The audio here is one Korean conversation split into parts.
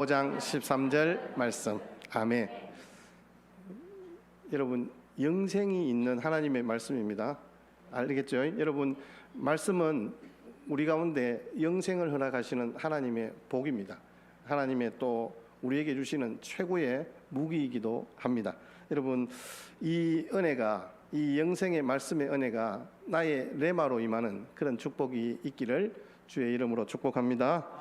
5장 13절 말씀. 아멘. 여러분, 영생이 있는 하나님의 말씀입니다. 알겠죠? 여러분, 말씀은 우리 가운데 영생을 허락하시는 하나님의 복입니다. 하나님의 또 우리에게 주시는 최고의 무기이기도 합니다. 여러분, 이 은혜가, 이 영생의 말씀의 은혜가 나의 레마로 임하는 그런 축복이 있기를 주의 이름으로 축복합니다.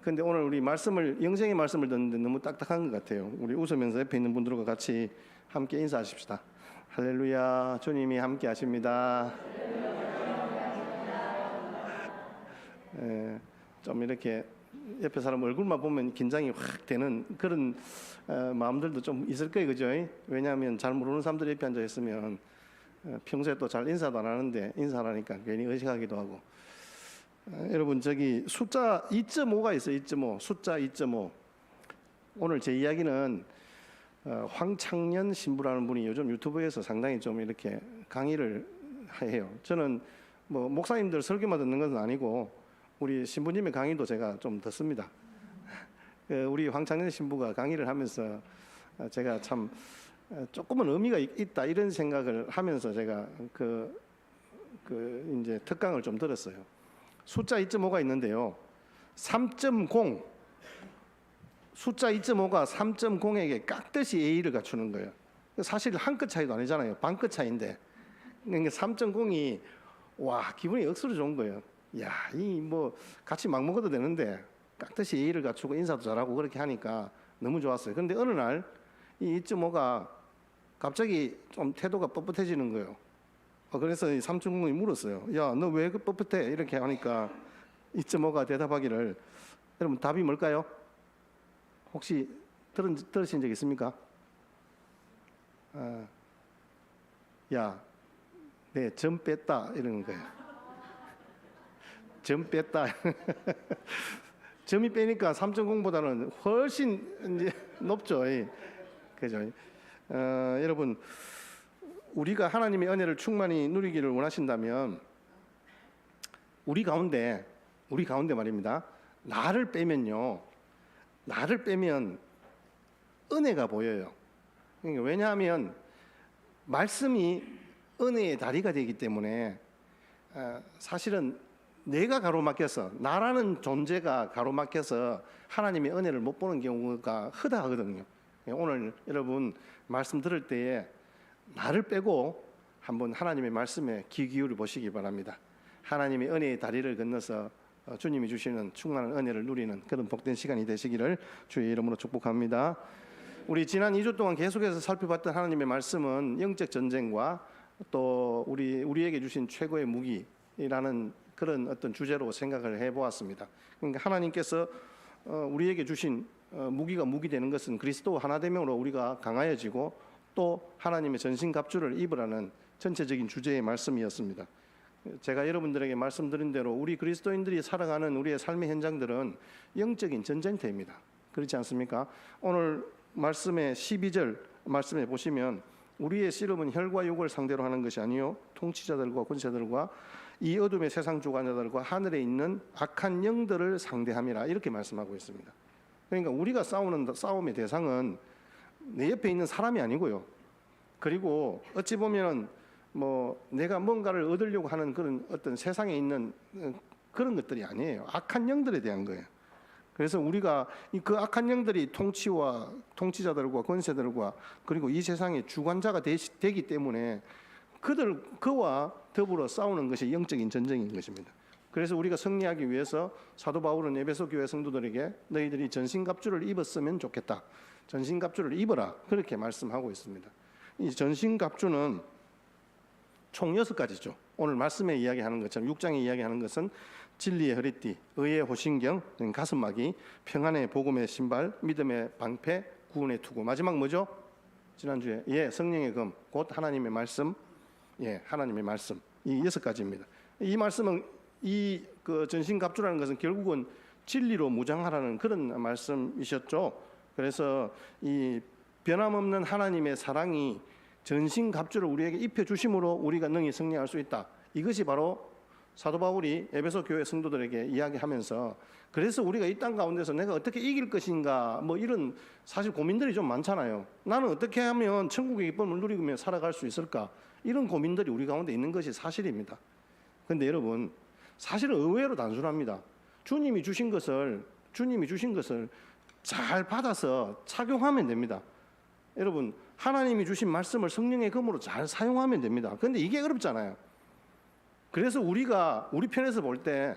근데 오늘 우리 말씀을, 영생의 말씀을 듣는데 너무 딱딱한 것 같아요. 우리 웃으면서 옆에 있는 분들과 같이 함께 인사하십시다. 할렐루야, 주님이 함께 하십니다. 좀 이렇게 옆에 사람 얼굴만 보면 긴장이 확 되는 그런 마음들도 좀 있을 거예요, 그죠? 왜냐하면 잘 모르는 사람들이 옆에 앉아 있으면 평소에 또 잘 인사도 안 하는데 인사를 하니까 괜히 의식하기도 하고. 여러분, 저기 숫자 2.5가 있어요. 2.5, 숫자 2.5. 오늘 제 이야기는 황창년 신부라는 분이 요즘 유튜브에서 상당히 좀 이렇게 강의를 해요. 저는 뭐 목사님들 설교만 듣는 것은 아니고 우리 신부님의 강의도 제가 좀 듣습니다. 우리 황창년 신부가 강의를 하면서 제가 참 조금은 의미가 있다 이런 생각을 하면서 제가 이제 특강을 좀 들었어요. 숫자 2.5가 있는데요. 3.0, 숫자 2.5가 3.0에게 깍듯이 예의를 갖추는 거예요. 사실 한 끗 차이도 아니잖아요. 반 끗 차이인데. 그러니까 3.0이 와, 기분이 억수로 좋은 거예요. 야, 이 뭐 같이 막 먹어도 되는데 깍듯이 예의를 갖추고 인사도 잘하고 그렇게 하니까 너무 좋았어요. 그런데 어느 날 이 2.5가 갑자기 좀 태도가 뻣뻣해지는 거예요. 그래서 이 3.0이 물었어요. 야, 너 왜 뻣뻣해? 이렇게 하니까 2.5가 대답하기를, 여러분 답이 뭘까요? 혹시 들으신 적 있습니까? 야, 네, 점 뺐다 이러는 거예요. 점 뺐다. 점이 빼니까 3.0보다는 훨씬 이제 높죠. 그죠? 여러분, 우리가 하나님의 은혜를 충만히 누리기를 원하신다면 우리 가운데 말입니다. 나를 빼면 은혜가 보여요. 그러니까 왜냐하면 말씀이 은혜의 다리가 되기 때문에 사실은 내가 가로막혀서, 나라는 존재가 가로막혀서 하나님의 은혜를 못 보는 경우가 허다하거든요. 오늘 여러분 말씀 들을 때에 나를 빼고 한번 하나님의 말씀에 귀 기울여 보시기 바랍니다. 하나님의 은혜의 다리를 건너서 주님이 주시는 충만한 은혜를 누리는 그런 복된 시간이 되시기를 주의 이름으로 축복합니다. 우리 지난 2주 동안 계속해서 살펴봤던 하나님의 말씀은 영적 전쟁과 또 우리에게 주신 최고의 무기라는 그런 어떤 주제로 생각을 해보았습니다. 그러니까 하나님께서 우리에게 주신 무기가 무기되는 것은 그리스도 하나됨으로 우리가 강하여지고 또 하나님의 전신갑주를 입으라는 전체적인 주제의 말씀이었습니다. 제가 여러분들에게 말씀드린 대로 우리 그리스도인들이 살아가는 우리의 삶의 현장들은 영적인 전쟁터입니다. 그렇지 않습니까? 오늘 말씀의 12절 말씀에 보시면 우리의 씨름은 혈과 육을 상대로 하는 것이 아니요 통치자들과 권세들과 이 어둠의 세상 주관자들과 하늘에 있는 악한 영들을 상대함이라, 이렇게 말씀하고 있습니다. 그러니까 우리가 싸우는 싸움의 대상은 내 옆에 있는 사람이 아니고요. 그리고 어찌 보면 뭐 내가 뭔가를 얻으려고 하는 그런 어떤 세상에 있는 그런 것들이 아니에요. 악한 영들에 대한 거예요. 그래서 우리가 그 악한 영들이 통치자들과 권세들과 그리고 이 세상의 주관자가 되기 때문에 그와 더불어 싸우는 것이 영적인 전쟁인 것입니다. 그래서 우리가 승리하기 위해서 사도 바울은 에베소 교회 성도들에게 너희들이 전신갑주를 입었으면 좋겠다, 전신갑주를 입어라, 그렇게 말씀하고 있습니다. 이 전신갑주는 총 6가지죠. 오늘 말씀에 이야기하는 것처럼 6장에 이야기하는 것은 진리의 허리띠, 의의 호신경, 가슴막이, 평안의 복음의 신발, 믿음의 방패, 구원의 투구. 마지막 뭐죠? 지난주에 성령의 금, 곧 하나님의 말씀. 하나님의 말씀. 이 6가지입니다. 이 말씀은 그 전신갑주라는 것은 결국은 진리로 무장하라는 그런 말씀이셨죠. 그래서 이 변함없는 하나님의 사랑이 전신갑주를 우리에게 입혀주심으로 우리가 능히 승리할 수 있다. 이것이 바로 사도 바울이 에베소 교회 성도들에게 이야기하면서 그래서 우리가 이 땅 가운데서 내가 어떻게 이길 것인가 뭐 이런 사실 고민들이 좀 많잖아요. 나는 어떻게 하면 천국의 기쁨을 누리며 살아갈 수 있을까? 이런 고민들이 우리 가운데 있는 것이 사실입니다. 그런데 여러분, 사실은 의외로 단순합니다. 주님이 주신 것을 잘 받아서 착용하면 됩니다. 여러분, 하나님이 주신 말씀을 성령의 검으로 잘 사용하면 됩니다. 그런데 이게 어렵잖아요. 그래서 우리가 우리 편에서 볼 때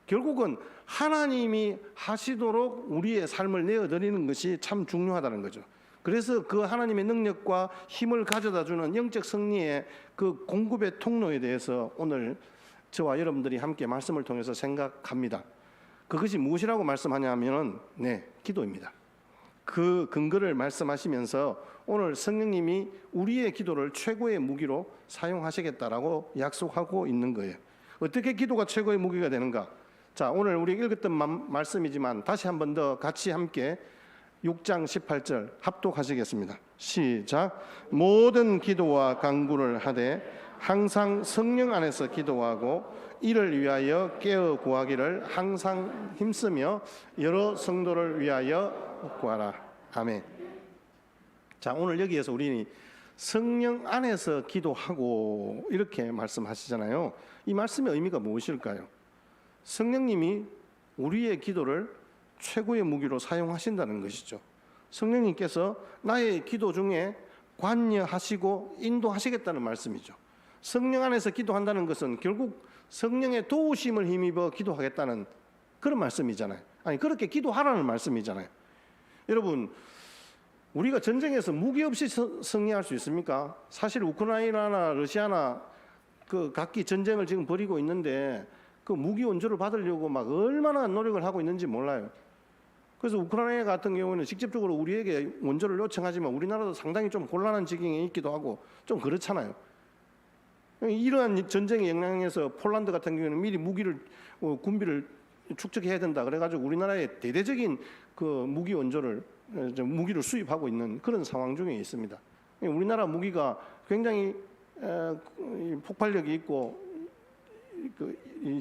결국은 하나님이 하시도록 우리의 삶을 내어드리는 것이 참 중요하다는 거죠. 그래서 그 하나님의 능력과 힘을 가져다주는 영적 승리의 그 공급의 통로에 대해서 오늘 저와 여러분들이 함께 말씀을 통해서 생각합니다. 그것이 무엇이라고 말씀하냐면 기도입니다. 그 근거를 말씀하시면서 오늘 성령님이 우리의 기도를 최고의 무기로 사용하시겠다라고 약속하고 있는 거예요. 어떻게 기도가 최고의 무기가 되는가? 자, 오늘 우리 읽었던 말씀이지만 다시 한 번 더 같이 함께 6장 18절 합독하시겠습니다. 시작. 모든 기도와 간구를 하되 항상 성령 안에서 기도하고 이를 위하여 깨어 구하기를 항상 힘쓰며 여러 성도를 위하여 구하라. 아멘. 자, 오늘 여기에서 우리는 성령 안에서 기도하고 이렇게 말씀하시잖아요. 이 말씀의 의미가 무엇일까요? 성령님이 우리의 기도를 최고의 무기로 사용하신다는 것이죠. 성령님께서 나의 기도 중에 관여하시고 인도하시겠다는 말씀이죠. 성령 안에서 기도한다는 것은 결국 성령의 도우심을 힘입어 기도하겠다는 그런 말씀이잖아요. 아니, 그렇게 기도하라는 말씀이잖아요. 여러분, 우리가 전쟁에서 무기 없이 승리할 수 있습니까? 사실 우크라이나나 러시아나 그 각기 전쟁을 지금 벌이고 있는데 그 무기 원조를 받으려고 막 얼마나 노력을 하고 있는지 몰라요. 그래서 우크라이나 같은 경우는 직접적으로 우리에게 원조를 요청하지만 우리나라도 상당히 좀 곤란한 지경에 있기도 하고 좀 그렇잖아요. 이러한 전쟁의 영향에서 폴란드 같은 경우는 미리 무기를 군비를 축적해야 된다 그래가지고 우리나라의 대대적인 그 무기 원조를 무기를 수입하고 있는 그런 상황 중에 있습니다. 우리나라 무기가 굉장히 폭발력이 있고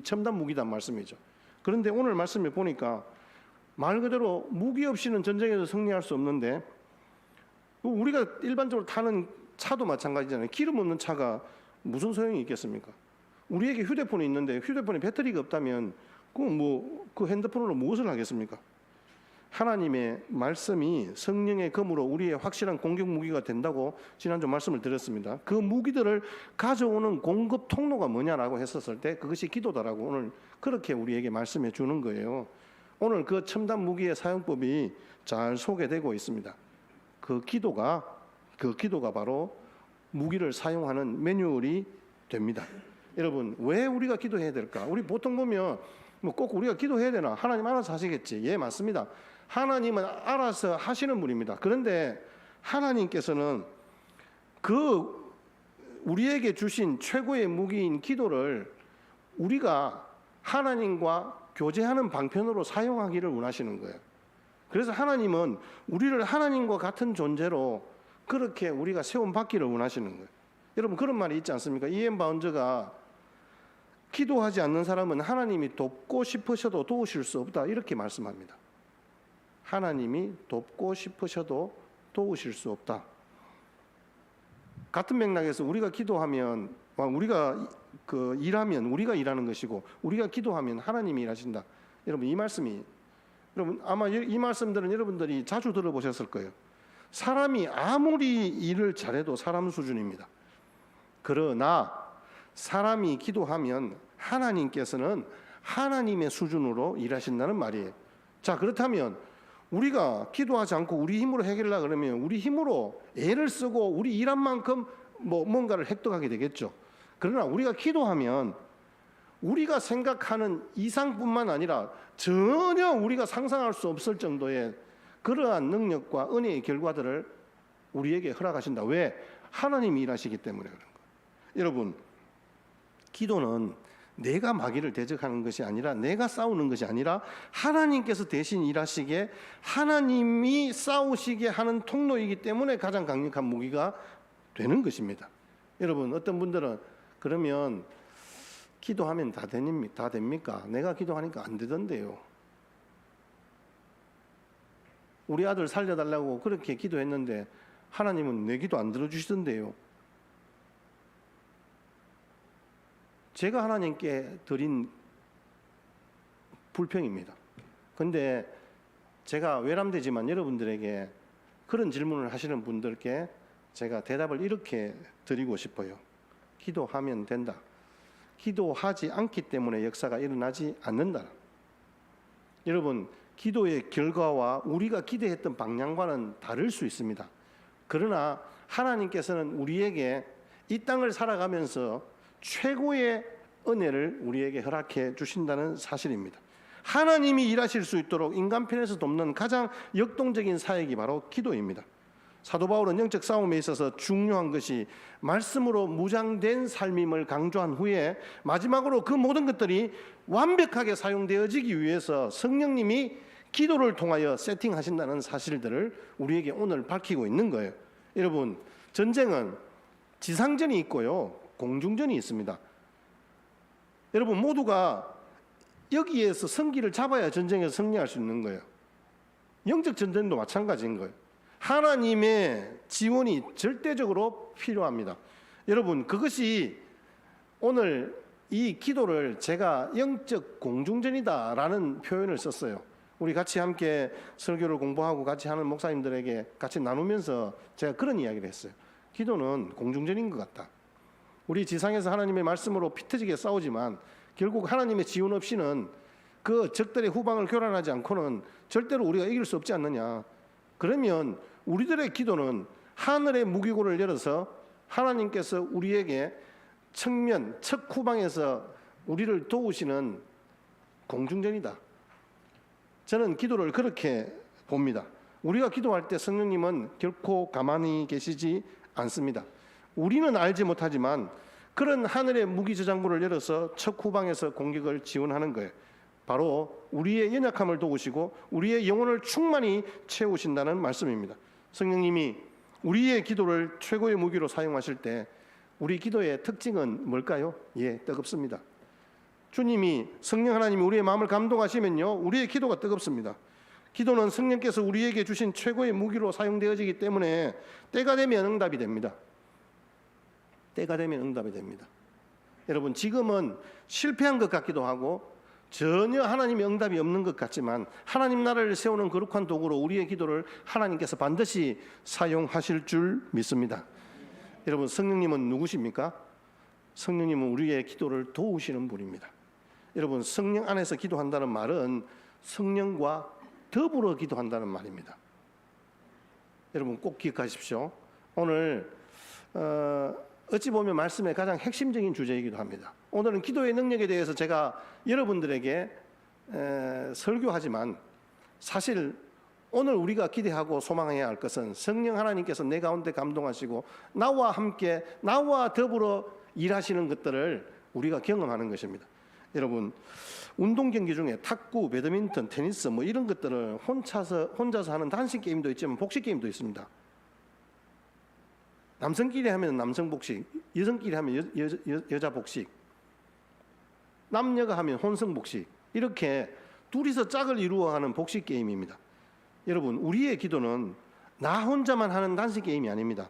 첨단 무기단 말씀이죠. 그런데 오늘 말씀에 보니까 말 그대로 무기 없이는 전쟁에서 승리할 수 없는데 우리가 일반적으로 타는 차도 마찬가지잖아요. 기름 없는 차가 무슨 소용이 있겠습니까? 우리에게 휴대폰이 있는데 휴대폰에 배터리가 없다면 그 핸드폰으로 무엇을 하겠습니까? 하나님의 말씀이 성령의 검으로 우리의 확실한 공격 무기가 된다고 지난주 말씀을 드렸습니다. 그 무기들을 가져오는 공급 통로가 뭐냐라고 했었을 때 그것이 기도다라고 오늘 그렇게 우리에게 말씀해 주는 거예요. 오늘 그 첨단 무기의 사용법이 잘 소개되고 있습니다. 그 기도가 바로 무기를 사용하는 매뉴얼이 됩니다. 여러분, 왜 우리가 기도해야 될까? 우리 보통 보면 꼭 우리가 기도해야 되나? 하나님 알아서 하시겠지. 예, 맞습니다. 하나님은 알아서 하시는 분입니다. 그런데 하나님께서는 그 우리에게 주신 최고의 무기인 기도를 우리가 하나님과 교제하는 방편으로 사용하기를 원하시는 거예요. 그래서 하나님은 우리를 하나님과 같은 존재로 그렇게 우리가 세움받기를 원하시는 거예요. 여러분, 그런 말이 있지 않습니까? 이엠 바운저가 기도하지 않는 사람은 하나님이 돕고 싶으셔도 도우실 수 없다 이렇게 말씀합니다. 하나님이 돕고 싶으셔도 도우실 수 없다. 같은 맥락에서 우리가 기도하면 우리가 일하면 우리가 일하는 것이고 우리가 기도하면 하나님이 일하신다. 여러분, 이 말씀이 여러분 아마 이 말씀들은 여러분들이 자주 들어보셨을 거예요. 사람이 아무리 일을 잘해도 사람 수준입니다. 그러나 사람이 기도하면 하나님께서는 하나님의 수준으로 일하신다는 말이에요. 자, 그렇다면 우리가 기도하지 않고 우리 힘으로 해결하려 그러면 우리 힘으로 애를 쓰고 우리 일한 만큼 뭔가를 획득하게 되겠죠. 그러나 우리가 기도하면 우리가 생각하는 이상뿐만 아니라 전혀 우리가 상상할 수 없을 정도의 그러한 능력과 은혜의 결과들을 우리에게 허락하신다. 왜? 하나님이 일하시기 때문에 그런 거예요. 여러분, 기도는 내가 마귀를 대적하는 것이 아니라 내가 싸우는 것이 아니라 하나님께서 대신 일하시게 하나님이 싸우시게 하는 통로이기 때문에 가장 강력한 무기가 되는 것입니다. 여러분, 어떤 분들은 그러면 기도하면 다 됩니까? 내가 기도하니까 안 되던데요. 우리 아들 살려달라고 그렇게 기도했는데 하나님은 내 기도 안 들어주시던데요. 제가 하나님께 드린 불평입니다. 근데 제가 외람되지만 여러분들에게 그런 질문을 하시는 분들께 제가 대답을 이렇게 드리고 싶어요. 기도하면 된다. 기도하지 않기 때문에 역사가 일어나지 않는다. 여러분, 기도의 결과와 우리가 기대했던 방향과는 다를 수 있습니다. 그러나 하나님께서는 우리에게 이 땅을 살아가면서 최고의 은혜를 우리에게 허락해 주신다는 사실입니다. 하나님이 일하실 수 있도록 인간편에서 돕는 가장 역동적인 사역이 바로 기도입니다. 사도 바울은 영적 싸움에 있어서 중요한 것이 말씀으로 무장된 삶임을 강조한 후에 마지막으로 그 모든 것들이 완벽하게 사용되어지기 위해서 성령님이 기도를 통하여 세팅하신다는 사실들을 우리에게 오늘 밝히고 있는 거예요. 여러분, 전쟁은 지상전이 있고요, 공중전이 있습니다. 여러분 모두가 여기에서 성기를 잡아야 전쟁에서 승리할 수 있는 거예요. 영적 전쟁도 마찬가지인 거예요. 하나님의 지원이 절대적으로 필요합니다. 여러분, 그것이 오늘 이 기도를 제가 영적 공중전이다라는 표현을 썼어요. 우리 같이 함께 설교를 공부하고 같이 하는 목사님들에게 같이 나누면서 제가 그런 이야기를 했어요. 기도는 공중전인 것 같다. 우리 지상에서 하나님의 말씀으로 피터지게 싸우지만 결국 하나님의 지원 없이는 그 적들의 후방을 교란하지 않고는 절대로 우리가 이길 수 없지 않느냐. 그러면 우리들의 기도는 하늘의 무기고를 열어서 하나님께서 우리에게 측면, 척 후방에서 우리를 도우시는 공중전이다. 저는 기도를 그렇게 봅니다. 우리가 기도할 때 성령님은 결코 가만히 계시지 않습니다. 우리는 알지 못하지만 그런 하늘의 무기저장부를 열어서 척 후방에서 공격을 지원하는 거예요. 바로 우리의 연약함을 도우시고 우리의 영혼을 충만히 채우신다는 말씀입니다. 성령님이 우리의 기도를 최고의 무기로 사용하실 때 우리 기도의 특징은 뭘까요? 예, 뜨겁습니다. 주님이, 성령 하나님이 우리의 마음을 감동하시면요, 우리의 기도가 뜨겁습니다. 기도는 성령께서 우리에게 주신 최고의 무기로 사용되어지기 때문에 때가 되면 응답이 됩니다. 때가 되면 응답이 됩니다. 여러분, 지금은 실패한 것 같기도 하고 전혀 하나님의 응답이 없는 것 같지만 하나님 나라를 세우는 거룩한 도구로 우리의 기도를 하나님께서 반드시 사용하실 줄 믿습니다. 여러분, 성령님은 누구십니까? 성령님은 우리의 기도를 도우시는 분입니다. 여러분, 성령 안에서 기도한다는 말은 성령과 더불어 기도한다는 말입니다. 여러분 꼭 기억하십시오. 오늘 어찌 보면 말씀의 가장 핵심적인 주제이기도 합니다. 오늘은 기도의 능력에 대해서 제가 여러분들에게 설교하지만 사실 오늘 우리가 기대하고 소망해야 할 것은 성령 하나님께서 내 가운데 감동하시고 나와 함께 나와 더불어 일하시는 것들을 우리가 경험하는 것입니다. 여러분, 운동 경기 중에 탁구, 배드민턴, 테니스 뭐 이런 것들을 혼자서 하는 단식 게임도 있지만 복식 게임도 있습니다. 남성끼리 하면 남성 복식, 여성끼리 하면 여자 복식, 남녀가 하면 혼성 복식, 이렇게 둘이서 짝을 이루어 하는 복식 게임입니다. 여러분, 우리의 기도는 나 혼자만 하는 단식 게임이 아닙니다.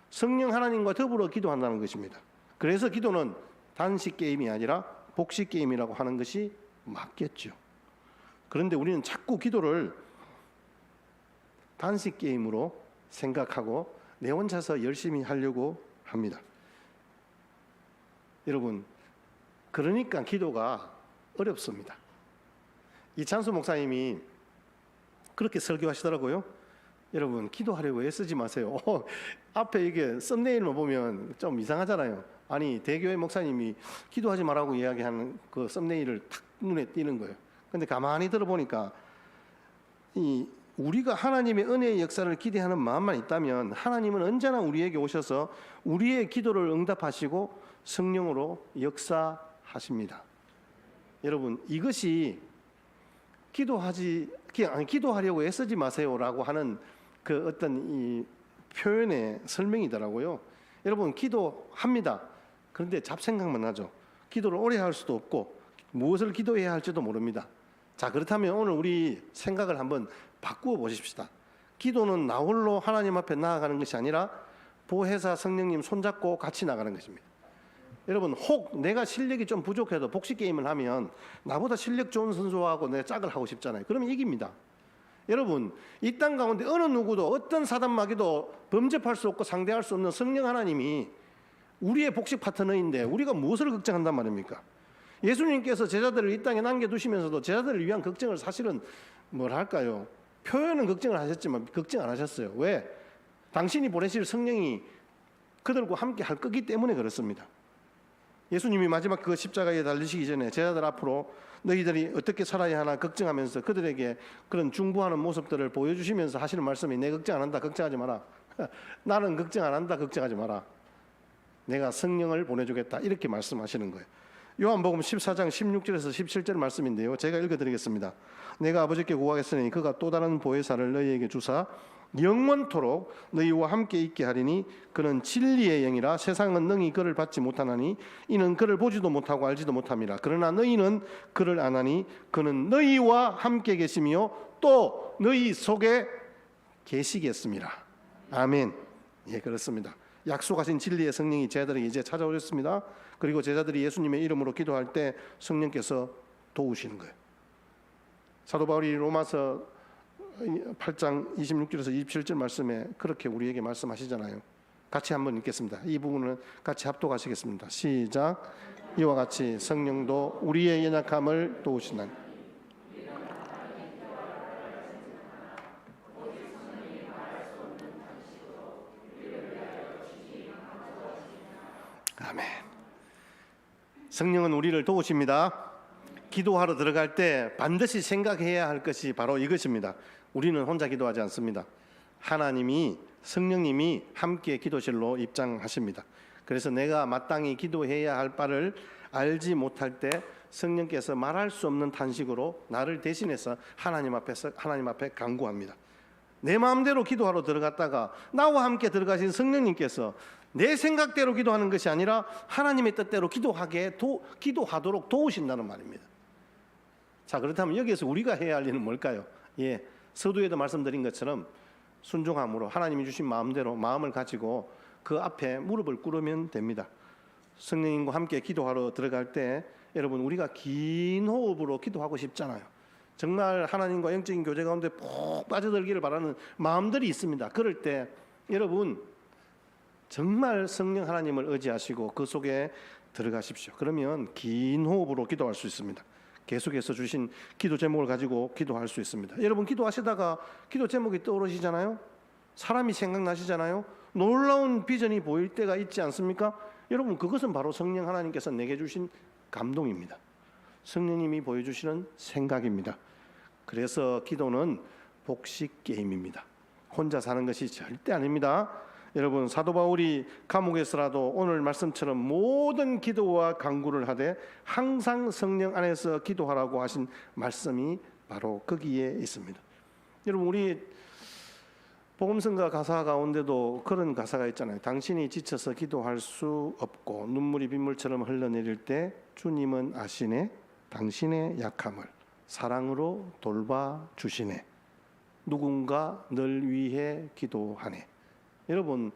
성령 하나님과 더불어 기도한다는 것입니다. 그래서 기도는 단식 게임이 아니라 복식 게임이라고 하는 것이 맞겠죠. 그런데 우리는 자꾸 기도를 단식 게임으로 생각하고 내 혼자서 열심히 하려고 합니다. 여러분, 그러니까 기도가 어렵습니다. 이찬수 목사님이 그렇게 설교하시더라고요. 여러분, 기도하려고 애쓰지 마세요. 앞에 이게 썸네일만 보면 좀 이상하잖아요. 아니, 대교회 목사님이 기도하지 말라고 이야기하는 그 썸네일을 탁 눈에 띄는 거예요. 근데 가만히 들어보니까 우리가 하나님의 은혜의 역사를 기대하는 마음만 있다면 하나님은 언제나 우리에게 오셔서 우리의 기도를 응답하시고 성령으로 역사하십니다. 여러분, 이것이 기도하려고 애쓰지 마세요라고 하는 그 어떤 이 표현의 설명이더라고요. 여러분, 기도합니다. 그런데 잡생각만 하죠. 기도를 오래 할 수도 없고 무엇을 기도해야 할지도 모릅니다. 자, 그렇다면 오늘 우리 생각을 한번 바꾸어 보십시다. 기도는 나 홀로 하나님 앞에 나아가는 것이 아니라 보혜사 성령님 손잡고 같이 나가는 것입니다. 여러분, 혹 내가 실력이 좀 부족해도 복식 게임을 하면 나보다 실력 좋은 선수하고 내가 짝을 하고 싶잖아요. 그러면 이깁니다. 여러분, 이 땅 가운데 어느 누구도 어떤 사단마귀도 범접할 수 없고 상대할 수 없는 성령 하나님이 우리의 복식 파트너인데 우리가 무엇을 걱정한단 말입니까? 예수님께서 제자들을 이 땅에 남겨두시면서도 제자들을 위한 걱정을 사실은 뭐랄까요? 표현은 걱정을 하셨지만 걱정 안 하셨어요. 왜? 당신이 보내실 성령이 그들과 함께 할 거기 때문에 그렇습니다. 예수님이 마지막 그 십자가에 달리시기 전에 제자들 앞으로 너희들이 어떻게 살아야 하나 걱정하면서 그들에게 그런 중보하는 모습들을 보여주시면서 하시는 말씀이 내 걱정 안 한다, 걱정하지 마라. 나는 걱정 안 한다, 걱정하지 마라. 내가 성령을 보내주겠다, 이렇게 말씀하시는 거예요. 요한복음 14장 16절에서 17절 말씀인데요, 제가 읽어드리겠습니다. 내가 아버지께 구하겠으니 그가 또 다른 보혜사를 너희에게 주사 영원토록 너희와 함께 있게 하리니 그는 진리의 영이라 세상은 능히 그를 받지 못하나니 이는 그를 보지도 못하고 알지도 못함이라. 그러나 너희는 그를 아나니 그는 너희와 함께 계시며 또 너희 속에 계시겠습니다. 아멘. 예, 그렇습니다. 약속하신 진리의 성령이 제자들에게 이제 찾아오셨습니다. 그리고 제자들이 예수님의 이름으로 기도할 때 성령께서 도우시는 거예요. 사도 바울이 로마서 8장 26절에서 27절 말씀에 그렇게 우리에게 말씀하시잖아요. 같이 한번 읽겠습니다. 이 부분은 같이 합독하시겠습니다. 시작. 이와 같이 성령도 우리의 연약함을 도우시나니 아멘. 성령은 우리를 도우십니다. 기도하러 들어갈 때 반드시 생각해야 할 것이 바로 이것입니다. 우리는 혼자 기도하지 않습니다. 하나님이, 성령님이 함께 기도실로 입장하십니다. 그래서 내가 마땅히 기도해야 할 바를 알지 못할 때 성령께서 말할 수 없는 탄식으로 나를 대신해서 하나님 앞에 간구합니다. 내 마음대로 기도하러 들어갔다가 나와 함께 들어가신 성령님께서 내 생각대로 기도하는 것이 아니라 하나님의 뜻대로 기도하도록 도우신다는 말입니다. 자, 그렇다면 여기에서 우리가 해야 할 일은 뭘까요? 예, 서두에도 말씀드린 것처럼 순종함으로 하나님이 주신 마음대로 마음을 가지고 그 앞에 무릎을 꿇으면 됩니다. 성령님과 함께 기도하러 들어갈 때 여러분, 우리가 긴 호흡으로 기도하고 싶잖아요. 정말 하나님과 영적인 교제 가운데 푹 빠져들기를 바라는 마음들이 있습니다. 그럴 때 여러분, 정말 성령 하나님을 의지하시고 그 속에 들어가십시오. 그러면 긴 호흡으로 기도할 수 있습니다. 계속해서 주신 기도 제목을 가지고 기도할 수 있습니다. 여러분, 기도하시다가 기도 제목이 떠오르시잖아요. 사람이 생각나시잖아요. 놀라운 비전이 보일 때가 있지 않습니까? 여러분, 그것은 바로 성령 하나님께서 내게 주신 감동입니다. 성령님이 보여주시는 생각입니다. 그래서 기도는 복식 게임입니다. 혼자 사는 것이 절대 아닙니다. 여러분, 사도 바울이 감옥에서라도 오늘 말씀처럼 모든 기도와 간구를 하되 항상 성령 안에서 기도하라고 하신 말씀이 바로 거기에 있습니다. 여러분, 우리 복음성가 가사 가운데도 그런 가사가 있잖아요. 당신이 지쳐서 기도할 수 없고 눈물이 빗물처럼 흘러내릴 때 주님은 아시네. 당신의 약함을 사랑으로 돌봐주시네. 누군가 널 위해 기도하네. 여러분,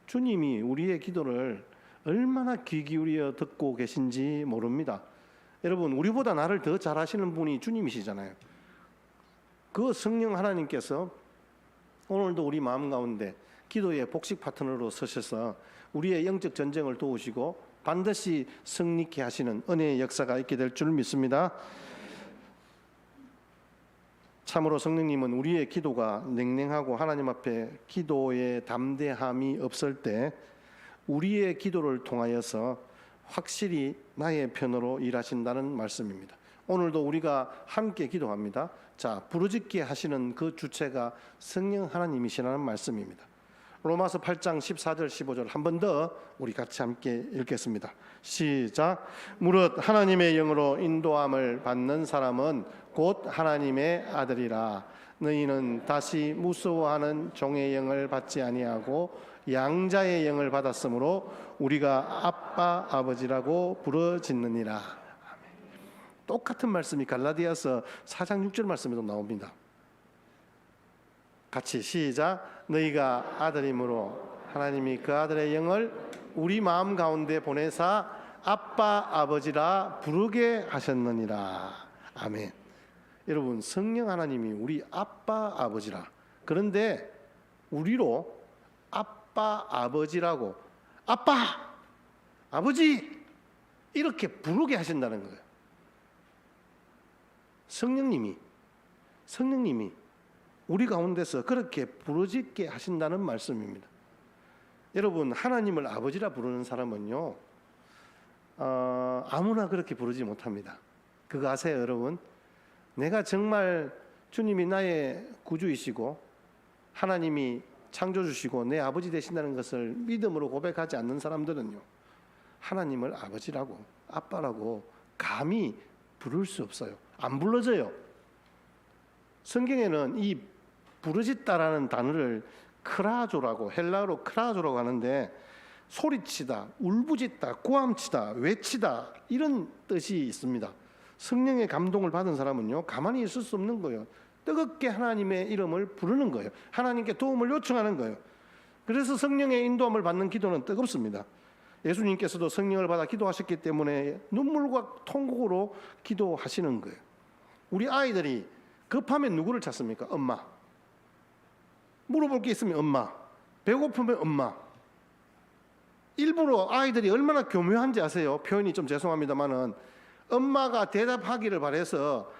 주님이 우리의 기도를 얼마나 귀 기울여 듣고 계신지 모릅니다. 여러분, 우리보다 나를 더 잘하시는 분이 주님이시잖아요. 그 성령 하나님께서 오늘도 우리 마음 가운데 기도의 복식 파트너로 서셔서 우리의 영적 전쟁을 도우시고 반드시 승리케 하시는 은혜의 역사가 있게 될 줄 믿습니다. 참으로 성령님은 우리의 기도가 냉랭하고 하나님 앞에 기도에 담대함이 없을 때 우리의 기도를 통하여서 확실히 나의 편으로 일하신다는 말씀입니다. 오늘도 우리가 함께 기도합니다. 자, 부르짖게 하시는 그 주체가 성령 하나님이시라는 말씀입니다. 로마서 8장 14절 15절 한 번 더 우리 같이 함께 읽겠습니다. 시작. 무릇 하나님의 영으로 인도함을 받는 사람은 곧 하나님의 아들이라. 너희는 다시 무서워하는 종의 영을 받지 아니하고 양자의 영을 받았으므로 우리가 아빠 아버지라고 부르짖느니라. 아멘. 똑같은 말씀이 갈라디아서 4장 6절 말씀에도 나옵니다. 같이 시작. 너희가 아들이므로 하나님이 그 아들의 영을 우리 마음 가운데 보내사 아빠 아버지라 부르게 하셨느니라. 아멘. 여러분, 성령 하나님이 우리 아빠 아버지라. 그런데 우리로 아빠 아버지라고, 아빠 아버지 이렇게 부르게 하신다는 거예요. 성령님이 우리 가운데서 그렇게 부르짖게 하신다는 말씀입니다. 여러분, 하나님을 아버지라 부르는 사람은요, 아무나 그렇게 부르지 못합니다. 그거 아세요, 여러분? 내가 정말 주님이 나의 구주이시고 하나님이 창조주시고 내 아버지 되신다는 것을 믿음으로 고백하지 않는 사람들은요, 하나님을 아버지라고 아빠라고 감히 부를 수 없어요. 안 불러져요. 성경에는 이 부르짖다라는 단어를 크라조라고, 헬라어로 크라조라고 하는데 소리치다, 울부짖다, 고함치다, 외치다 이런 뜻이 있습니다. 성령의 감동을 받은 사람은요, 가만히 있을 수 없는 거예요. 뜨겁게 하나님의 이름을 부르는 거예요. 하나님께 도움을 요청하는 거예요. 그래서 성령의 인도함을 받는 기도는 뜨겁습니다. 예수님께서도 성령을 받아 기도하셨기 때문에 눈물과 통곡으로 기도하시는 거예요. 우리 아이들이 급하면 누구를 찾습니까? 엄마. 물어볼 게 있으면 엄마. 배고프면 엄마. 일부러 아이들이 얼마나 교묘한지 아세요? 표현이 좀 죄송합니다만은 엄마가 대답하기를 바래서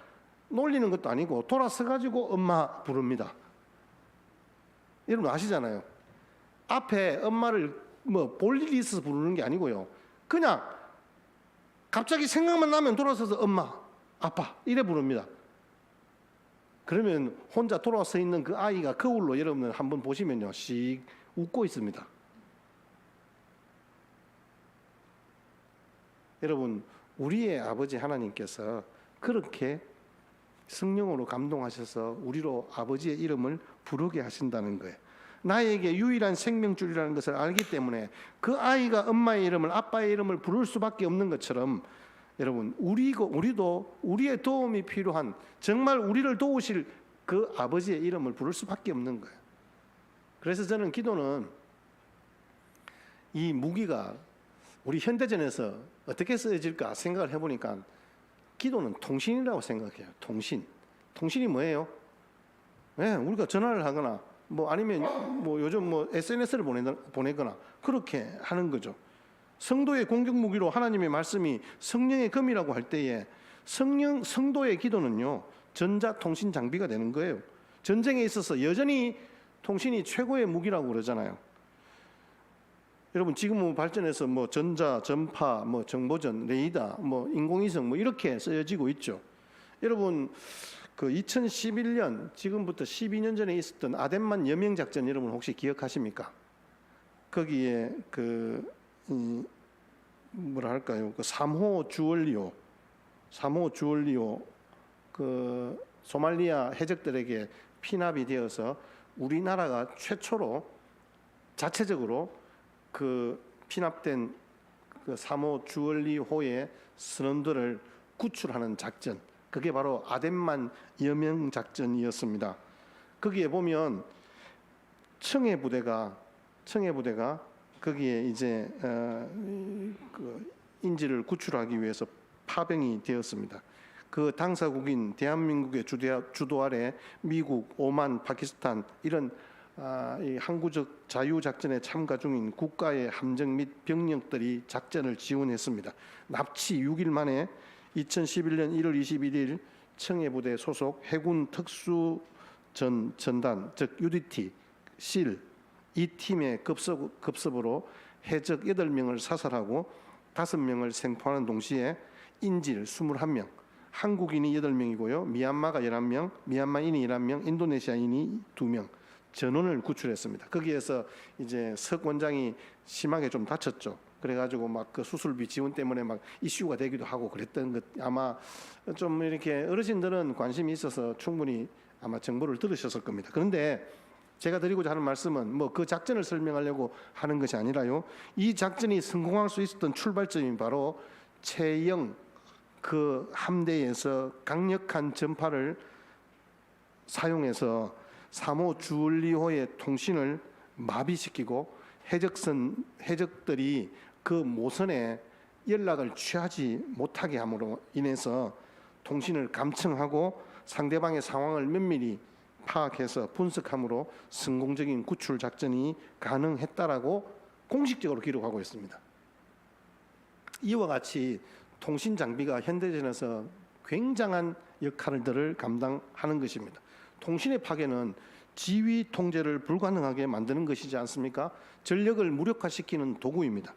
놀리는 것도 아니고 돌아서 가지고 엄마 부릅니다. 여러분 아시잖아요. 앞에 엄마를 볼 일이 있어서 부르는 게 아니고요. 그냥 갑자기 생각만 나면 돌아서서 엄마, 아빠 이래 부릅니다. 그러면 혼자 돌아서 있는 그 아이가 거울로 여러분 한번 보시면요, 씩 웃고 있습니다. 여러분, 우리의 아버지 하나님께서 그렇게 성령으로 감동하셔서 우리로 아버지의 이름을 부르게 하신다는 거예요. 나에게 유일한 생명줄이라는 것을 알기 때문에 그 아이가 엄마의 이름을, 아빠의 이름을 부를 수밖에 없는 것처럼 여러분, 우리도 우리의 도움이 필요한, 정말 우리를 도우실 그 아버지의 이름을 부를 수밖에 없는 거예요. 그래서 저는 기도는 이 무기가 우리 현대전에서 어떻게 쓰여질까 생각을 해보니까 기도는 통신이라고 생각해요. 통신이 뭐예요? 네, 우리가 전화를 하거나 아니면 요즘 SNS를 보내거나 그렇게 하는 거죠. 성도의 공격 무기로 하나님의 말씀이 성령의 검이라고 할 때에 성도의 기도는요, 전자통신 장비가 되는 거예요. 전쟁에 있어서 여전히 통신이 최고의 무기라고 그러잖아요. 여러분, 지금은 발전해서 전자, 전파, 정보전, 레이더, 인공위성 이렇게 쓰여지고 있죠. 여러분, 그 2011년, 지금부터 12년 전에 있었던 아덴만 여명 작전 여러분 혹시 기억하십니까? 거기에 그 3호 주얼리오 그 소말리아 해적들에게 피납이 되어서 우리나라가 최초로 자체적으로 그 피납된 그 3호 주얼리호의 선원들을 구출하는 작전, 그게 바로 아덴만 여명 작전이었습니다. 거기에 보면 청해 부대가 거기에 이제 그 인질을 구출하기 위해서 파병이 되었습니다. 그 당사국인 대한민국의 주도 아래 미국, 오만, 파키스탄 이런 이 항구적 자유작전에 참가 중인 국가의 함정 및 병력들이 작전을 지원했습니다. 납치 6일 만에 2011년 1월 21일 청해부대 소속 해군 특수전단 즉 UDT, 실 이 팀의 급습으로 해적 8명을 사살하고 5명을 생포하는 동시에 인질 21명, 한국인이 8명이고요. 미얀마가 11명, 미얀마인이 11명, 인도네시아인이 2명 전원을 구출했습니다. 거기에서 이제 석 원장이 심하게 좀 다쳤죠. 그래가지고 막 그 수술비 지원 때문에 막 이슈가 되기도 하고 그랬던 것, 아마 좀 이렇게 어르신들은 관심이 있어서 충분히 아마 정보를 들으셨을 겁니다. 그런데 제가 드리고자 하는 말씀은 뭐 그 작전을 설명하려고 하는 것이 아니라요. 이 작전이 성공할 수 있었던 출발점이 바로 최영 그 함대에서 강력한 전파를 사용해서 3호 주얼리호의 통신을 마비시키고 해적들이 그 모선에 연락을 취하지 못하게 함으로 인해서 통신을 감청하고 상대방의 상황을 면밀히 파악해서 분석함으로 성공적인 구출 작전이 가능했다라고 공식적으로 기록하고 있습니다. 이와 같이 통신 장비가 현대전에서 굉장한 역할들을 감당하는 것입니다. 통신의 파괴는 지휘 통제를 불가능하게 만드는 것이지 않습니까? 전력을 무력화시키는 도구입니다.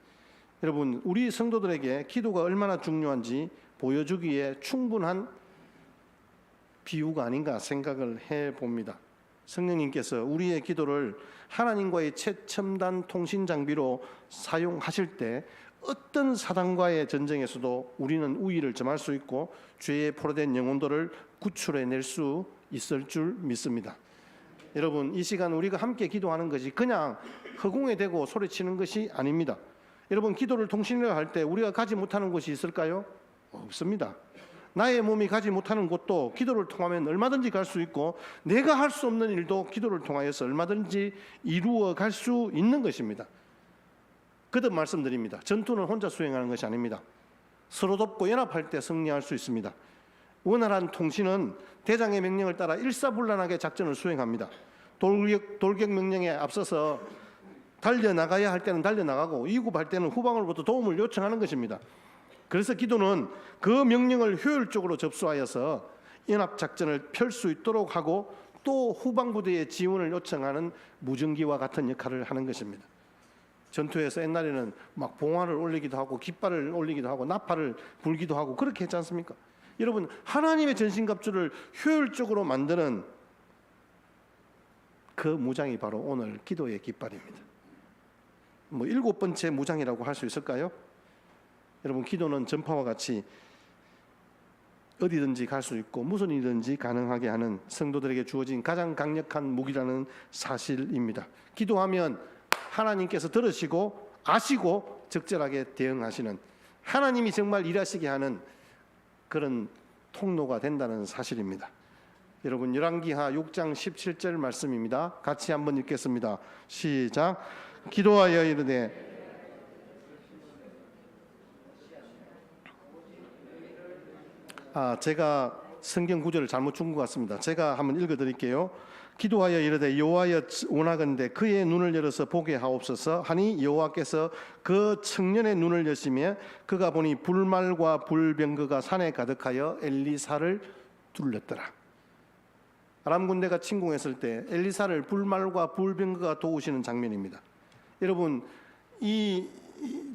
여러분, 우리 성도들에게 기도가 얼마나 중요한지 보여주기에 충분한 비유가 아닌가 생각을 해봅니다. 성령님께서 우리의 기도를 하나님과의 최첨단 통신 장비로 사용하실 때 어떤 사단과의 전쟁에서도 우리는 우위를 점할 수 있고 죄에 포로된 영혼들을 구출해낼 수 있을 줄 믿습니다. 여러분, 이 시간 우리가 함께 기도하는 것이 그냥 허공에 대고 소리치는 것이 아닙니다. 여러분, 기도를 통신을 할 때 우리가 가지 못하는 곳이 있을까요? 없습니다. 나의 몸이 가지 못하는 곳도 기도를 통하면 얼마든지 갈 수 있고, 내가 할 수 없는 일도 기도를 통하여서 얼마든지 이루어 갈 수 있는 것입니다. 거듭 말씀드립니다. 전투는 혼자 수행하는 것이 아닙니다. 서로 돕고 연합할 때 승리할 수 있습니다. 원활한 통신은 대장의 명령을 따라 일사불란하게 작전을 수행합니다. 돌격 명령에 앞서서 달려나가야 할 때는 달려나가고 위급할 때는 후방으로부터 도움을 요청하는 것입니다. 그래서 기도는 그 명령을 효율적으로 접수하여서 연합작전을 펼 수 있도록 하고 또 후방부대의 지원을 요청하는 무전기와 같은 역할을 하는 것입니다. 전투에서 옛날에는 막 봉화를 올리기도 하고 깃발을 올리기도 하고 나팔을 불기도 하고 그렇게 했지 않습니까? 여러분, 하나님의 전신갑주를 효율적으로 만드는 그 무장이 바로 오늘 기도의 깃발입니다. 뭐 7번째 무장이라고 할 수 있을까요? 여러분, 기도는 전파와 같이 어디든지 갈 수 있고 무슨 일이든지 가능하게 하는 성도들에게 주어진 가장 강력한 무기라는 사실입니다. 기도하면 하나님께서 들으시고 아시고 적절하게 대응하시는, 하나님이 정말 일하시게 하는 그런 통로가 된다는 사실입니다. 여러분, 열왕기하 6장 17절 말씀입니다. 같이 한번 읽겠습니다. 시작. 기도하여 이르되 제가 성경 구절을 잘못 준 것 같습니다. 제가 한번 읽어드릴게요. 기도하여 이르되 여호와여 원하건대 그의 눈을 열어서 보게 하옵소서 하니 여호와께서 그 청년의 눈을 여시며 그가 보니 불말과 불병거가 산에 가득하여 엘리사를 둘렀더라. 아람 군대가 침공했을 때 엘리사를 불말과 불병거가 도우시는 장면입니다. 여러분, 이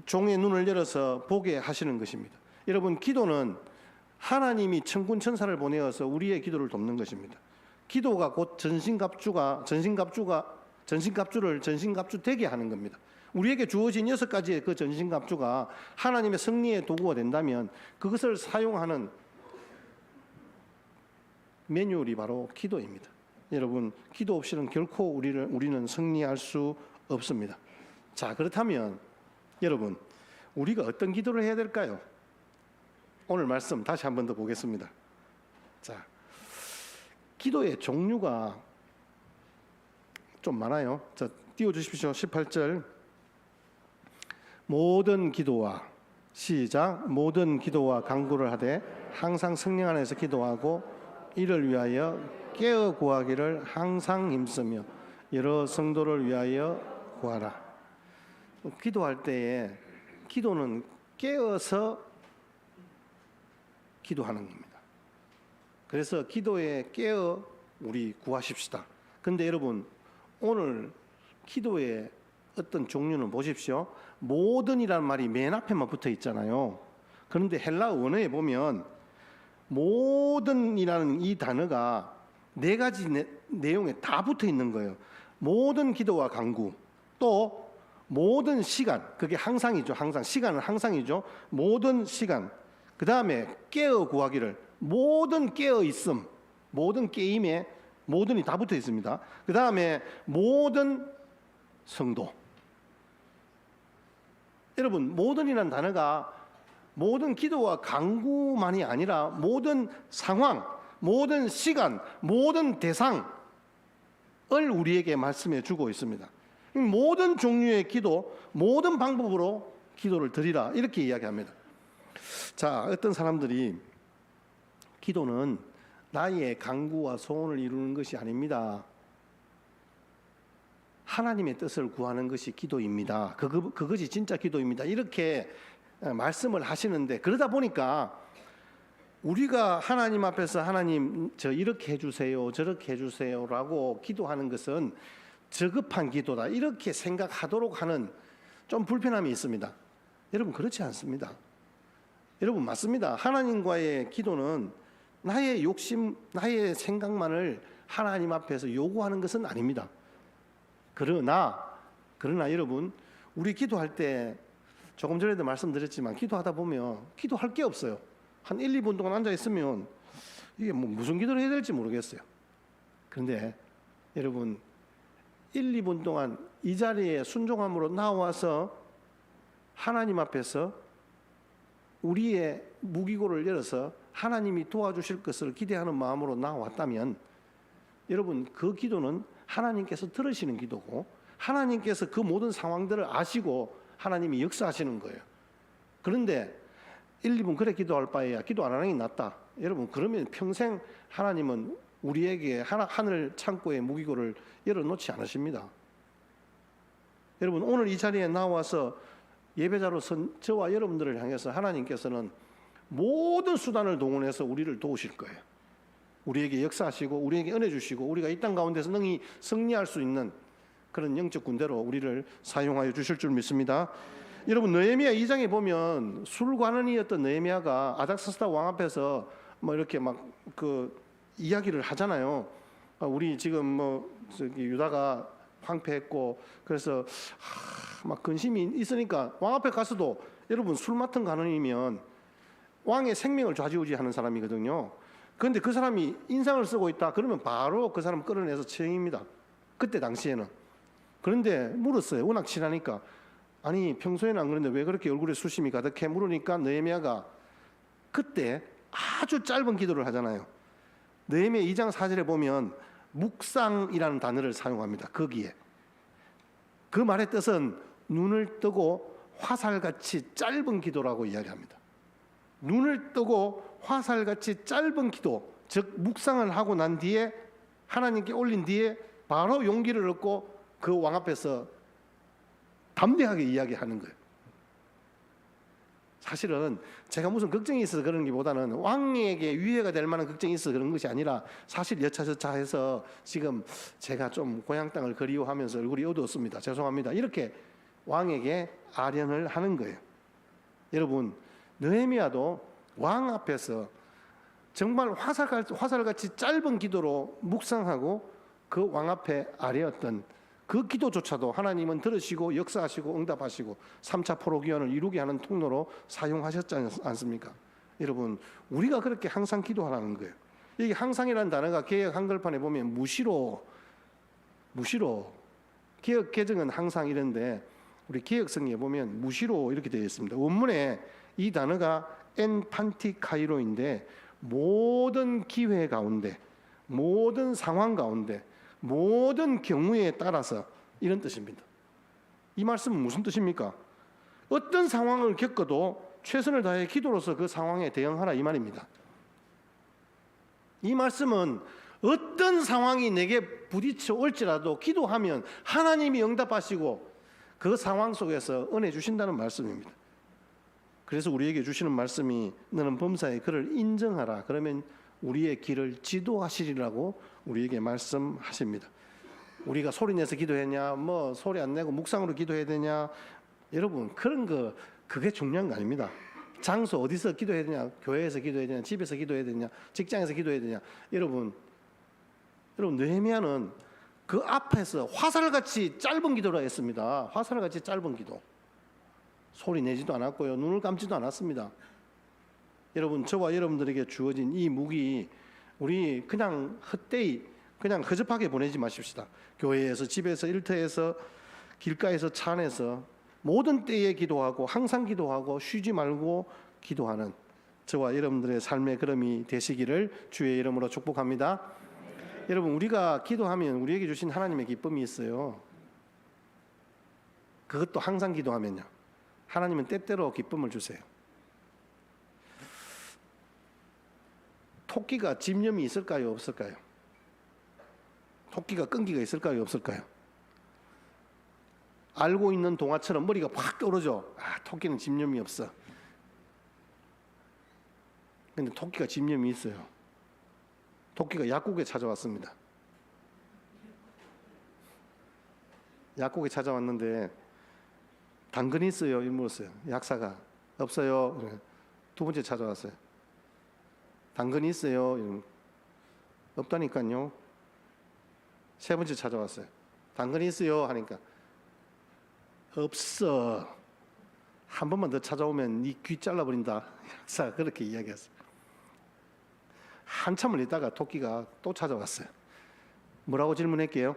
종의 눈을 열어서 보게 하시는 것입니다. 여러분, 기도는 하나님이 천군 천사를 보내어서 우리의 기도를 돕는 것입니다. 기도가 곧 전신갑주를 전신갑주 되게 하는 겁니다. 우리에게 주어진 6가지의 그 전신갑주가 하나님의 승리의 도구가 된다면 그것을 사용하는 매뉴얼이 바로 기도입니다. 여러분, 기도 없이는 결코 우리는 승리할 수 없습니다. 자, 그렇다면 여러분, 우리가 어떤 기도를 해야 될까요? 오늘 말씀 다시 한 번 더 보겠습니다. 자, 기도의 종류가 좀 많아요. 자, 띄워주십시오. 18절. 모든 기도와 시작. 모든 기도와 간구를 하되 항상 성령 안에서 기도하고 이를 위하여 깨어 구하기를 항상 힘쓰며 여러 성도를 위하여 구하라. 기도할 때에 기도는 깨어서 기도하는 겁니다. 그래서 기도에 깨어 우리 구하십시다. 근데 여러분, 오늘 기도의 어떤 종류는 보십시오. 모든이라는 말이 맨 앞에만 붙어 있잖아요. 그런데 헬라 원어에 보면 모든이라는 이 단어가 4가지 내용에 다 붙어 있는 거예요. 모든 기도와 간구, 또 모든 시간, 그게 항상이죠. 항상, 시간은 항상이죠. 모든 시간, 그 다음에 깨어 구하기를, 모든 깨어 있음, 모든 깨임에 모든이 다 붙어 있습니다. 그 다음에 모든 성도. 여러분, 모든이라는 단어가 모든 기도와 간구만이 아니라 모든 상황, 모든 시간, 모든 대상을 우리에게 말씀해 주고 있습니다. 모든 종류의 기도, 모든 방법으로 기도를 드리라, 이렇게 이야기합니다. 자, 어떤 사람들이 기도는 나의 간구와 소원을 이루는 것이 아닙니다. 하나님의 뜻을 구하는 것이 기도입니다. 그것이 진짜 기도입니다. 이렇게 말씀을 하시는데, 그러다 보니까 우리가 하나님 앞에서 하나님 저 이렇게 해주세요, 저렇게 해주세요라고 기도하는 것은 저급한 기도다, 이렇게 생각하도록 하는 좀 불편함이 있습니다. 여러분, 그렇지 않습니다. 여러분, 맞습니다. 하나님과의 기도는 나의 욕심, 나의 생각만을 하나님 앞에서 요구하는 것은 아닙니다. 그러나 여러분, 우리 기도할 때 조금 전에도 말씀드렸지만 기도하다 보면 기도할 게 없어요. 한 1, 2분 동안 앉아 있으면 이게 뭐 무슨 기도를 해야 될지 모르겠어요. 그런데 여러분, 1, 2분 동안 이 자리에 순종함으로 나와서 하나님 앞에서 우리의 무기고를 열어서 하나님이 도와주실 것을 기대하는 마음으로 나왔다면, 여러분, 그 기도는 하나님께서 들으시는 기도고, 하나님께서 그 모든 상황들을 아시고 하나님이 역사하시는 거예요. 그런데 1, 2분 그래 기도할 바에야 기도 안 하는 게 낫다. 여러분, 그러면 평생 하나님은 우리에게 하늘 창고의 무기고를 열어놓지 않으십니다. 여러분, 오늘 이 자리에 나와서 예배자로 선 저와 여러분들을 향해서 하나님께서는 모든 수단을 동원해서 우리를 도우실 거예요. 우리에게 역사하시고 우리에게 은혜 주시고 우리가 이 땅 가운데서 능히 승리할 수 있는 그런 영적 군대로 우리를 사용하여 주실 줄 믿습니다. 여러분, 느헤미야 2장에 보면 술관원이었던 느헤미야가 아닥사스다 왕 앞에서 뭐 이렇게 막 그 이야기를 하잖아요. 우리 지금 뭐 저기 유다가 황폐했고 그래서 막 근심이 있으니까 왕 앞에 가서도, 여러분, 술 맡은 관원이면 왕의 생명을 좌지우지하는 사람이거든요. 그런데 그 사람이 인상을 쓰고 있다 그러면 바로 그 사람 끌어내서 처형입니다. 그때 당시에는. 그런데 물었어요. 워낙 친하니까. 아니, 평소에는 안 그런데 왜 그렇게 얼굴에 수심이 가득해? 물으니까 느헤미야가 그때 아주 짧은 기도를 하잖아요. 느헤미야 2장 4절에 보면 묵상이라는 단어를 사용합니다. 거기에 그 말의 뜻은 눈을 뜨고 화살같이 짧은 기도라고 이야기합니다. 눈을 뜨고 화살같이 짧은 기도, 즉 묵상을 하고 난 뒤에 하나님께 올린 뒤에 바로 용기를 얻고 그 왕 앞에서 담대하게 이야기하는 거예요. 사실은 제가 무슨 걱정이 있어서 그런 게보다는 왕에게 위해가 될 만한 걱정이 있어서 그런 것이 아니라, 사실 여차저차해서 지금 제가 좀 고향 땅을 그리워하면서 얼굴이 어두웠습니다. 죄송합니다. 이렇게 왕에게 아련을 하는 거예요. 여러분, 느헤미야도 왕 앞에서 정말 화살같이 짧은 기도로 묵상하고 그 왕 앞에 아뢰었던 그 기도조차도 하나님은 들으시고 역사하시고 응답하시고 3차 포로기원을 이루게 하는 통로로 사용하셨지 않습니까? 여러분, 우리가 그렇게 항상 기도하라는 거예요. 이게 항상이라는 단어가 개역 한글판에 보면 무시로 개역 개정은 항상 이런데 우리 개역성에 보면 무시로 이렇게 되어 있습니다. 원문에 이 단어가 엔판티카이로인데 모든 기회 가운데, 모든 상황 가운데, 모든 경우에 따라서, 이런 뜻입니다. 이 말씀은 무슨 뜻입니까? 어떤 상황을 겪어도 최선을 다해 기도로서 그 상황에 대응하라, 이 말입니다. 이 말씀은 어떤 상황이 내게 부딪혀 올지라도 기도하면 하나님이 응답하시고 그 상황 속에서 은혜 주신다는 말씀입니다. 그래서 우리에게 주시는 말씀이 너는 범사에 그를 인정하라. 그러면 우리의 길을 지도하시리라고 우리에게 말씀하십니다. 우리가 소리내서 기도했냐, 뭐 소리 안 내고 묵상으로 기도해야 되냐, 여러분, 그런 거 그게 중요한 거 아닙니다. 장소 어디서 기도해야 되냐, 교회에서 기도해야 되냐, 집에서 기도해야 되냐, 직장에서 기도해야 되냐. 여러분 느헤미야는 그 앞에서 화살같이 짧은 기도를 했습니다. 화살같이 짧은 기도. 소리 내지도 않았고요, 눈을 감지도 않았습니다. 여러분, 저와 여러분들에게 주어진 이 무기, 우리 그냥 헛되이 그냥 허접하게 보내지 마십시다. 교회에서, 집에서, 일터에서, 길가에서, 차 안에서 모든 때에 기도하고 항상 기도하고 쉬지 말고 기도하는 저와 여러분들의 삶의 걸음이 되시기를 주의 이름으로 축복합니다. 여러분, 우리가 기도하면 우리에게 주신 하나님의 기쁨이 있어요. 그것도 항상 기도하면요, 하나님은 때때로 기쁨을 주세요. 토끼가 집념이 있을까요, 없을까요? 토끼가 끈기가 있을까요, 없을까요? 알고 있는 동화처럼 머리가 확 떠오르죠. 토끼는 집념이 없어. 근데 토끼가 집념이 있어요. 토끼가 약국에 찾아왔습니다. 약국에 찾아왔는데 당근 있어요? 이렇게 물었어요. 약사가 없어요. 두 번째 찾아왔어요. 당근 있어요? 없다니까요. 세 번째 찾아왔어요. 당근 있어요? 하니까 없어. 한 번만 더 찾아오면 네 귀 잘라버린다. 약사가 그렇게 이야기했어요. 한참을 있다가 토끼가 또 찾아왔어요. 뭐라고 질문할게요?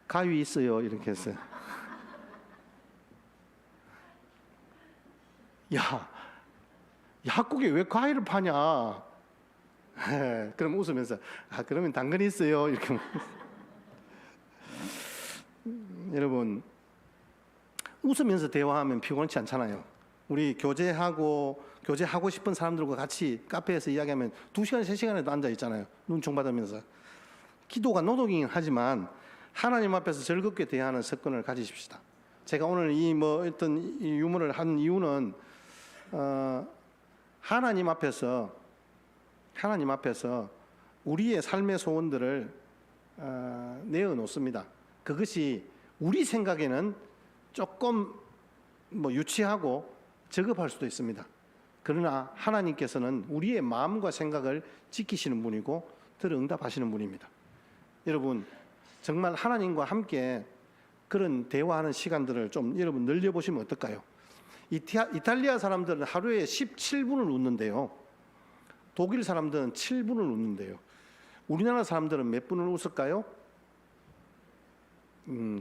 가위 있어요? 이렇게 했어요. 야, 약국에 왜 과일을 파냐? 그럼 웃으면서 그러면 당근 있어요? 이렇게. 여러분, 웃으면서 대화하면 피곤치 않잖아요. 우리 교제하고 싶은 사람들과 같이 카페에서 이야기하면 2시간, 3시간에도 앉아 있잖아요. 눈 총 받으면서. 기도가 노동이긴 하지만 하나님 앞에서 즐겁게 대하는 습관을 가지십시다. 제가 오늘 이 유머를 한 이유는 하나님 앞에서 우리의 삶의 소원들을 내어놓습니다. 그것이 우리 생각에는 조금 유치하고 저급할 수도 있습니다. 그러나 하나님께서는 우리의 마음과 생각을 지키시는 분이고 늘 응답하시는 분입니다. 여러분, 정말 하나님과 함께 그런 대화하는 시간들을 좀 여러분 늘려보시면 어떨까요? 이탈리아 사람들은 하루에 17분을 웃는데요. 독일 사람들은 7분을 웃는데요. 우리나라 사람들은 몇 분을 웃을까요?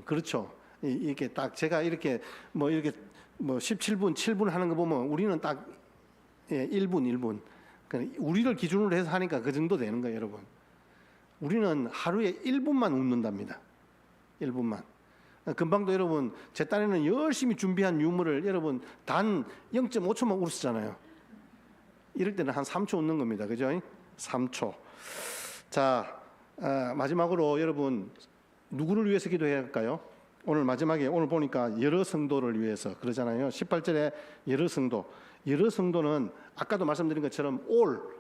그렇죠. 이렇게 딱 제가 이렇게 17분, 7분 하는 거 보면 우리는 딱 1분. 우리를 기준으로 해서 하니까 그 정도 되는 거예요, 여러분. 우리는 하루에 1분만 웃는답니다. 1분만. 금방도 여러분, 제 딴에는 열심히 준비한 유머를 여러분 단 0.5초만 웃으잖아요. 이럴 때는 한 3초 웃는 겁니다. 그죠? 3초. 자, 마지막으로 여러분, 누구를 위해서 기도해야 할까요? 오늘 마지막에 오늘 보니까 여러 성도를 위해서 그러잖아요. 18절에 여러 성도는 아까도 말씀드린 것처럼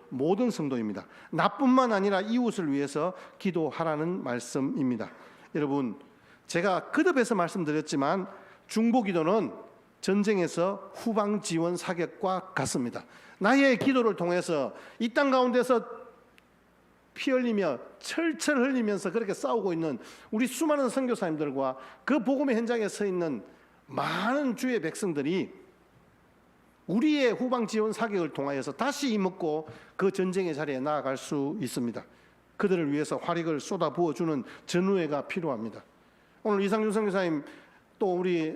모든 성도입니다. 나뿐만 아니라 이웃을 위해서 기도하라는 말씀입니다. 여러분, 제가 거듭해서 말씀드렸지만 중보기도는 전쟁에서 후방 지원 사격과 같습니다. 나의 기도를 통해서 이 땅 가운데서 피 흘리며 철철 흘리면서 그렇게 싸우고 있는 우리 수많은 선교사님들과 그 복음의 현장에 서 있는 많은 주의 백성들이 우리의 후방 지원 사격을 통하여서 다시 힘없고 그 전쟁의 자리에 나아갈 수 있습니다. 그들을 위해서 화력을 쏟아 부어주는 전우회가 필요합니다. 오늘 이상준 선교사님 또 우리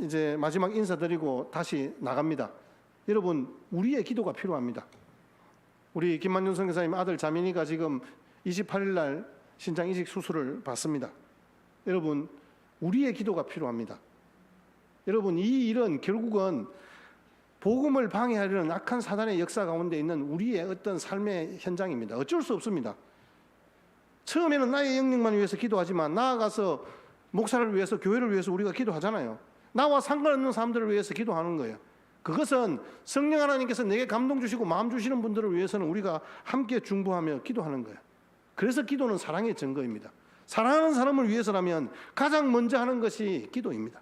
이제 마지막 인사드리고 다시 나갑니다. 여러분, 우리의 기도가 필요합니다. 우리 김만준 선교사님 아들 자민이가 지금 28일 날 신장 이식 수술을 받습니다. 여러분, 우리의 기도가 필요합니다. 여러분, 이 일은 결국은 복음을 방해하려는 악한 사단의 역사 가운데 있는 우리의 어떤 삶의 현장입니다. 어쩔 수 없습니다. 처음에는 나의 영역만 위해서 기도하지만 나아가서 목사를 위해서, 교회를 위해서 우리가 기도하잖아요. 나와 상관없는 사람들을 위해서 기도하는 거예요. 그것은 성령 하나님께서 내게 감동 주시고 마음 주시는 분들을 위해서는 우리가 함께 중보하며 기도하는 거예요. 그래서 기도는 사랑의 증거입니다. 사랑하는 사람을 위해서라면 가장 먼저 하는 것이 기도입니다.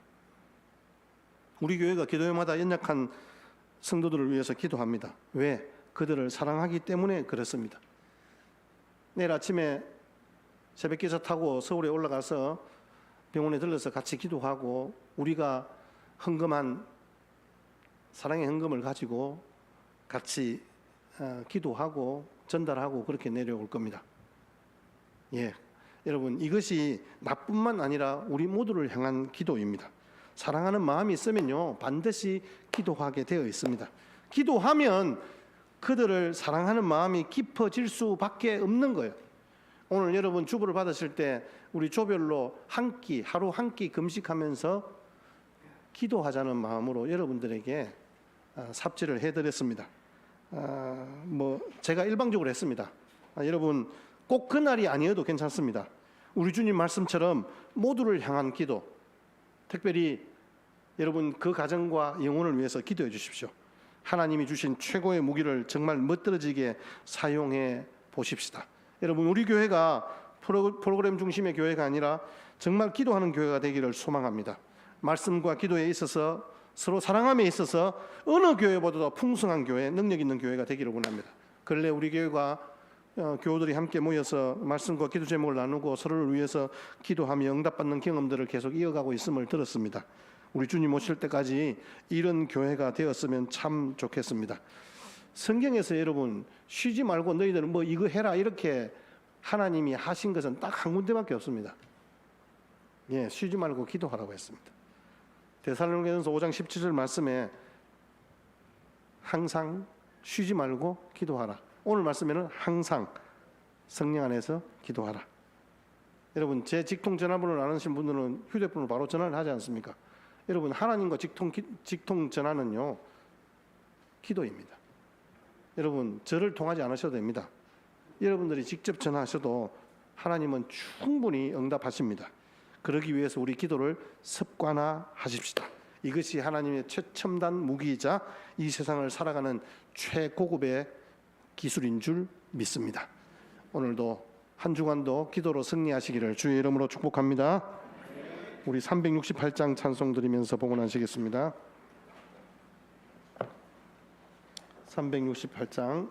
우리 교회가 기도회마다 연약한 성도들을 위해서 기도합니다. 왜? 그들을 사랑하기 때문에 그렇습니다. 내일 아침에 새벽기차 타고 서울에 올라가서 병원에 들러서 같이 기도하고 우리가 헌금한 사랑의 헌금을 가지고 같이 기도하고 전달하고 그렇게 내려올 겁니다. 예, 여러분 이것이 나뿐만 아니라 우리 모두를 향한 기도입니다. 사랑하는 마음이 있으면요 반드시 기도하게 되어 있습니다. 기도하면 그들을 사랑하는 마음이 깊어질 수밖에 없는 거예요. 오늘 여러분 주보를 받으실 때 우리 조별로 하루 한 끼 금식하면서 기도하자는 마음으로 여러분들에게 삽질을 해드렸습니다. 제가 일방적으로 했습니다. 여러분 꼭 그날이 아니어도 괜찮습니다. 우리 주님 말씀처럼 모두를 향한 기도, 특별히 여러분 그 가정과 영혼을 위해서 기도해 주십시오. 하나님이 주신 최고의 무기를 정말 멋들어지게 사용해 보십시다. 여러분 우리 교회가 프로그램 중심의 교회가 아니라 정말 기도하는 교회가 되기를 소망합니다. 말씀과 기도에 있어서 서로 사랑함에 있어서 어느 교회보다도 풍성한 교회, 능력 있는 교회가 되기를 원합니다. 근래 우리 교회가 교우들이 함께 모여서 말씀과 기도 제목을 나누고 서로를 위해서 기도하며 응답받는 경험들을 계속 이어가고 있음을 들었습니다. 우리 주님 오실 때까지 이런 교회가 되었으면 참 좋겠습니다. 성경에서 여러분 쉬지 말고 너희들은 뭐 이거 해라 이렇게 하나님이 하신 것은 딱 한 군데밖에 없습니다. 예, 쉬지 말고 기도하라고 했습니다. 데살로니가전서 5장 17절 말씀에 항상 쉬지 말고 기도하라. 오늘 말씀에는 항상 성령 안에서 기도하라. 여러분 제 직통 전화번호를 아시는 분들은 휴대폰으로 바로 전화를 하지 않습니까? 여러분 하나님과 직통 전화는요 기도입니다. 여러분 저를 통하지 않으셔도 됩니다. 여러분들이 직접 전화하셔도 하나님은 충분히 응답하십니다. 그러기 위해서 우리 기도를 습관화하십시다. 이것이 하나님의 최첨단 무기이자 이 세상을 살아가는 최고급의 기술인 줄 믿습니다. 오늘도 한 주간도 기도로 승리하시기를 주의 이름으로 축복합니다. 우리 368장 찬송 드리면서 봉헌하시겠습니다. 368장